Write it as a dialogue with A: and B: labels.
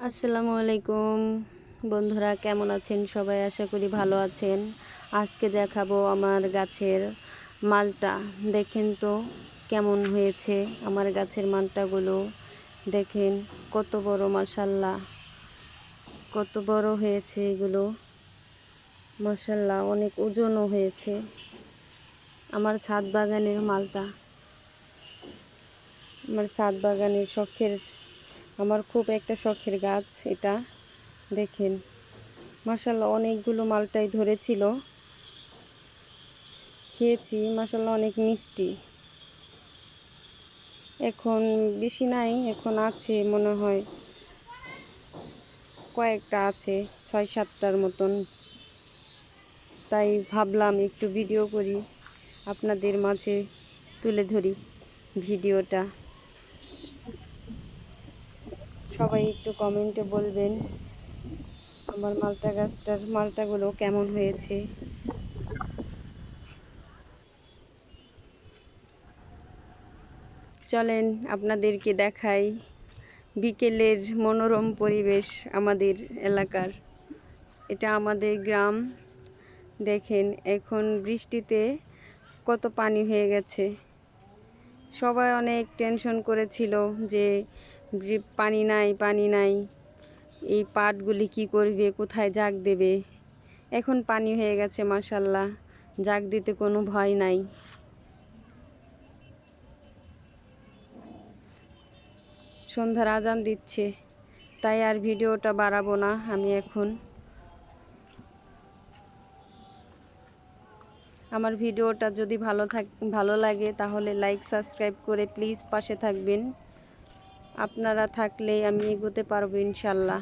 A: আসসালামু আলাইকুম বন্ধুরা, কেমন আছেন সবাই? আশা করি ভালো আছেন। আজকে দেখাবো আমার গাছের মালটা। দেখেন তো কেমন হয়েছে আমার গাছের মালটাগুলো। দেখেন কত বড়, মাশাআল্লাহ কত বড় হয়েছে এগুলো। মাশাআল্লাহ অনেক ওজনও হয়েছে। আমার ছাদ বাগানের মালটা, আমার ছাদ বাগানের শখের, আমার খুব একটা শখের গাছ এটা। দেখেন মাশাআল্লাহ অনেকগুলো মালটাই ধরেছিল, খেয়েছি। মাশাআল্লাহ অনেক মিষ্টি। এখন বেশি নাই, এখন আছে মনে হয় কয়েকটা আছে, 6-7টার মতন। তাই ভাবলাম একটু ভিডিও করি, আপনাদের মাঝে তুলে ধরি ভিডিওটা। সবাই একটু কমেন্টে বলবেন আমার মালটা গাছটার মালটাগুলো কেমন হয়েছে। চলেন আপনাদেরকে দেখাই বিকেলের মনোরম পরিবেশ আমাদের এলাকার। এটা আমাদের গ্রাম। দেখেন এখন বৃষ্টিতে কত পানি হয়ে গেছে। সবাই অনেক টেনশন করেছিল যে পানি নাই, পানি নাই, এই পাটগুলি কি করবে, কোথায় জাগ দেবে। এখন পানি হয়ে গেছে, মাশাআল্লাহ জাগ দিতে কোনো ভয় নাই। সন্ধ্যার আজান দিচ্ছে, তাই আর ভিডিওটা বাড়াবো না আমি এখন। আমার ভিডিওটা যদি ভালো লাগে তাহলে লাইক সাবস্ক্রাইব করে প্লিজ পাশে থাকবেন। আপনারা থাকলেই আমি এগোতে পারবো ইনশাল্লাহ।